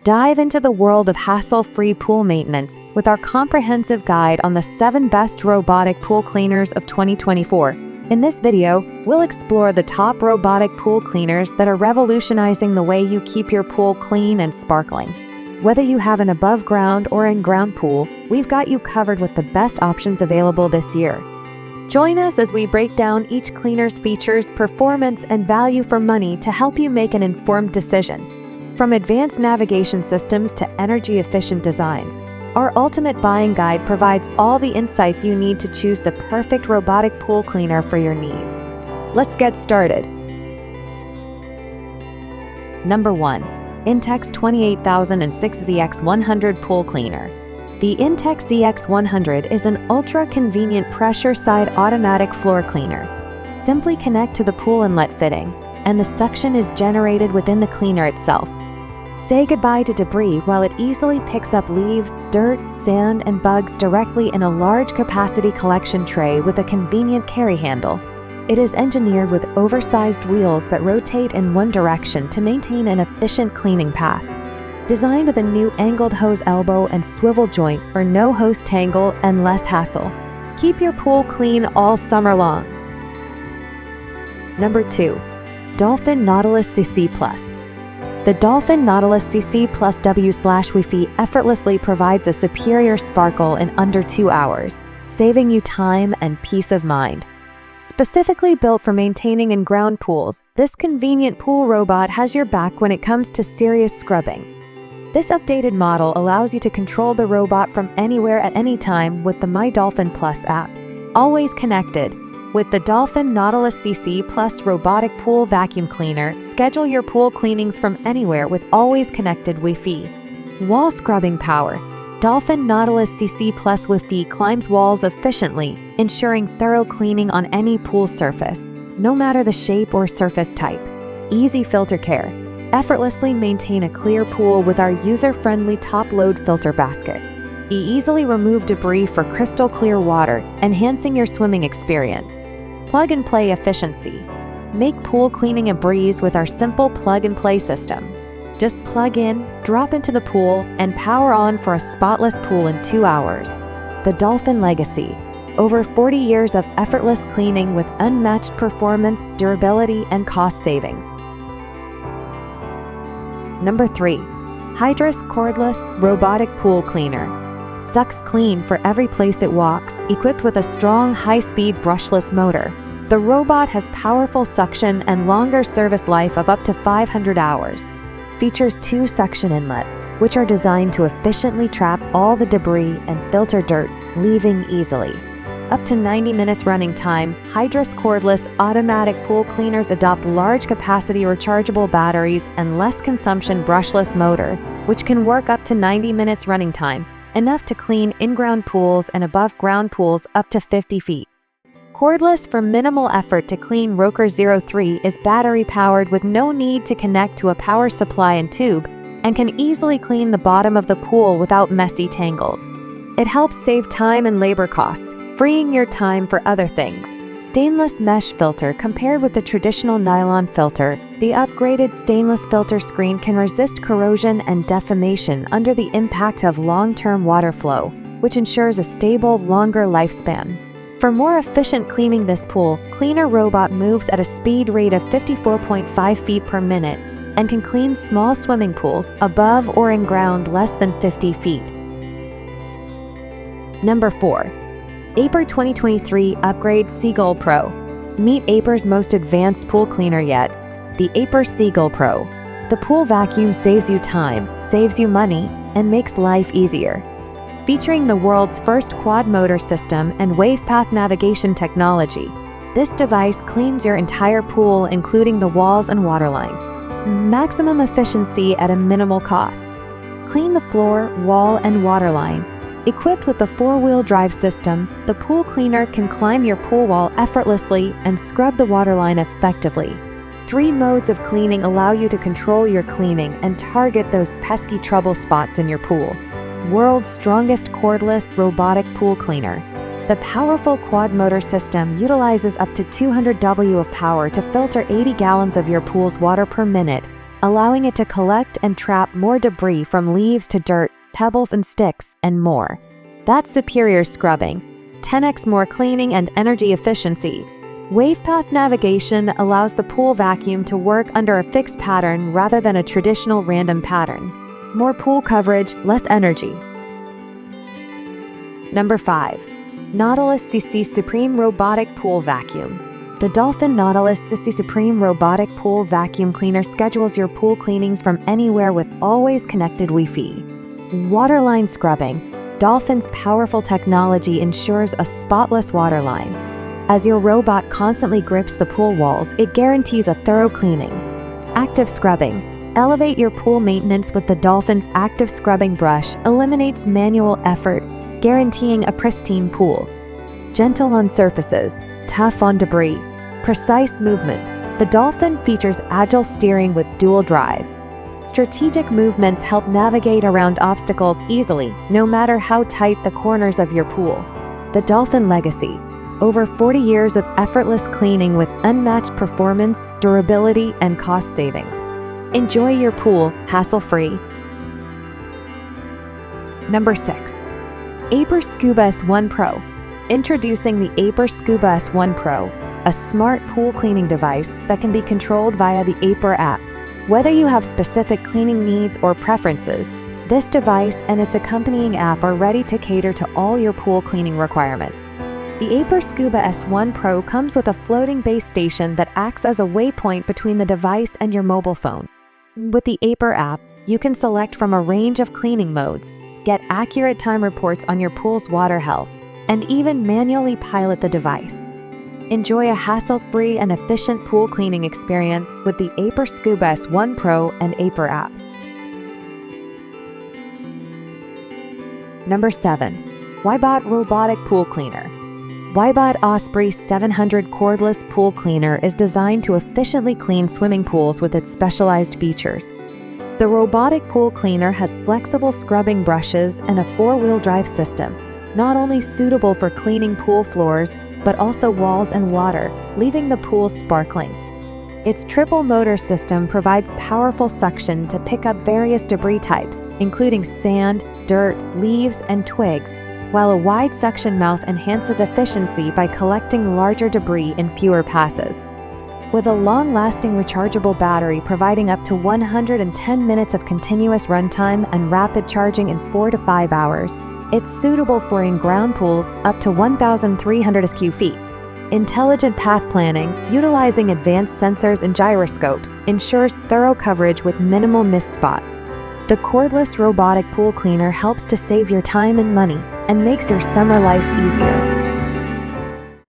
Dive into the world of hassle-free pool maintenance with our comprehensive guide on the 7 best robotic pool cleaners of 2024. In this video, we'll explore the top robotic pool cleaners that are revolutionizing the way you keep your pool clean and sparkling. Whether you have an above-ground or in-ground pool, we've got you covered with the best options available this year. Join us as we break down each cleaner's features, performance, and value for money to help you make an informed decision. From advanced navigation systems to energy-efficient designs, our ultimate buying guide provides all the insights you need to choose the perfect robotic pool cleaner for your needs. Let's get started. Number 1. INTEX 28006ZX100 Pool Cleaner. The INTEX ZX100 is an ultra-convenient pressure-side automatic floor cleaner. Simply connect to the pool inlet fitting, and the suction is generated within the cleaner itself. Say goodbye to debris while it easily picks up leaves, dirt, sand, and bugs directly in a large capacity collection tray with a convenient carry handle. It is engineered with oversized wheels that rotate in one direction to maintain an efficient cleaning path. Designed with a new angled hose elbow and swivel joint for no hose tangle and less hassle. Keep your pool clean all summer long. Number 2. Dolphin Nautilus CC Plus. The Dolphin Nautilus CC Plus W/Wi-Fi effortlessly provides a superior sparkle in under 2 hours, saving you time and peace of mind. Specifically built for maintaining in-ground pools, this convenient pool robot has your back when it comes to serious scrubbing. This updated model allows you to control the robot from anywhere at any time with the My Dolphin Plus app. Always connected. With the Dolphin Nautilus CC Plus Robotic Pool Vacuum Cleaner, schedule your pool cleanings from anywhere with always connected Wi-Fi. Wall scrubbing power. Dolphin Nautilus CC Plus Wi-Fi climbs walls efficiently, ensuring thorough cleaning on any pool surface, no matter the shape or surface type. Easy filter care. Effortlessly maintain a clear pool with our user-friendly top-load filter basket. Easily remove debris for crystal clear water, enhancing your swimming experience. Plug-and-play efficiency. Make pool cleaning a breeze with our simple plug-and-play system. Just plug in, drop into the pool, and power on for a spotless pool in 2 hours. The Dolphin Legacy. Over 40 years of effortless cleaning with unmatched performance, durability, and cost savings. Number 3. Hydrus Cordless Robotic Pool Cleaner. Sucks clean for every place it walks, equipped with a strong, high-speed brushless motor. The robot has powerful suction and longer service life of up to 500 hours. Features 2 suction inlets, which are designed to efficiently trap all the debris and filter dirt, leaving easily. Up to 90 minutes running time, Hydrus Cordless automatic pool cleaners adopt large capacity rechargeable batteries and less consumption brushless motor, which can work up to 90 minutes running time, enough to clean in-ground pools and above-ground pools up to 50 feet. Cordless for minimal effort to clean Roker 03 is battery-powered with no need to connect to a power supply and tube, and can easily clean the bottom of the pool without messy tangles. It helps save time and labor costs, freeing your time for other things. Stainless mesh filter. Compared with the traditional nylon filter, the upgraded stainless filter screen can resist corrosion and deformation under the impact of long-term water flow, which ensures a stable, longer lifespan. For more efficient cleaning this pool, Cleaner Robot moves at a speed rate of 54.5 feet per minute and can clean small swimming pools above or in ground less than 50 feet. Number 4. AIPER 2023 Upgrade Seagull Pro. Meet AIPER's most advanced pool cleaner yet, the AIPER Seagull Pro. The pool vacuum saves you time, saves you money, and makes life easier. Featuring the world's first quad motor system and WavePath navigation technology, this device cleans your entire pool, including the walls and waterline. Maximum efficiency at a minimal cost. Clean the floor, wall, and waterline. Equipped with the 4-wheel drive system, the pool cleaner can climb your pool wall effortlessly and scrub the waterline effectively. 3 modes of cleaning allow you to control your cleaning and target those pesky trouble spots in your pool. World's strongest cordless robotic pool cleaner. The powerful quad motor system utilizes up to 200 W of power to filter 80 gallons of your pool's water per minute, allowing it to collect and trap more debris from leaves to dirt, pebbles and sticks, and more. That's superior scrubbing. 10x more cleaning and energy efficiency. WavePath navigation allows the pool vacuum to work under a fixed pattern rather than a traditional random pattern. More pool coverage, less energy. Number 5. Nautilus CC Supreme Robotic Pool Vacuum. The Dolphin Nautilus CC Supreme Robotic Pool Vacuum Cleaner schedules your pool cleanings from anywhere with always connected Wi-Fi. Waterline scrubbing. Dolphin's powerful technology ensures a spotless waterline. As your robot constantly grips the pool walls, it guarantees a thorough cleaning. Active scrubbing. Elevate your pool maintenance with the Dolphin's active scrubbing brush eliminates manual effort, guaranteeing a pristine pool. Gentle on surfaces, tough on debris. Precise movement. The Dolphin features agile steering with dual drive. Strategic movements help navigate around obstacles easily, no matter how tight the corners of your pool. The Dolphin Legacy. Over 40 years of effortless cleaning with unmatched performance, durability, and cost savings. Enjoy your pool hassle-free. Number 6. AIPER Scuba S1 Pro. Introducing the AIPER Scuba S1 Pro, a smart pool cleaning device that can be controlled via the AIPER app. Whether you have specific cleaning needs or preferences, this device and its accompanying app are ready to cater to all your pool cleaning requirements. The AIPER Scuba S1 Pro comes with a floating base station that acts as a waypoint between the device and your mobile phone. With the AIPER app, you can select from a range of cleaning modes, get accurate time reports on your pool's water health, and even manually pilot the device. Enjoy a hassle-free and efficient pool cleaning experience with the AIPER Scuba S1 Pro and AIPER app. Number 7. Wybot Robotic Pool Cleaner. Wybot Osprey 700 Cordless Pool Cleaner is designed to efficiently clean swimming pools with its specialized features. The robotic pool cleaner has flexible scrubbing brushes and a 4-wheel drive system, not only suitable for cleaning pool floors, but also walls and water, leaving the pool sparkling. Its triple motor system provides powerful suction to pick up various debris types, including sand, dirt, leaves, and twigs, while a wide suction mouth enhances efficiency by collecting larger debris in fewer passes. With a long-lasting rechargeable battery providing up to 110 minutes of continuous runtime and rapid charging in 4 to 5 hours, it's suitable for in-ground pools up to 1,300 SQ feet. Intelligent path planning, utilizing advanced sensors and gyroscopes, ensures thorough coverage with minimal missed spots. The cordless robotic pool cleaner helps to save your time and money and makes your summer life easier.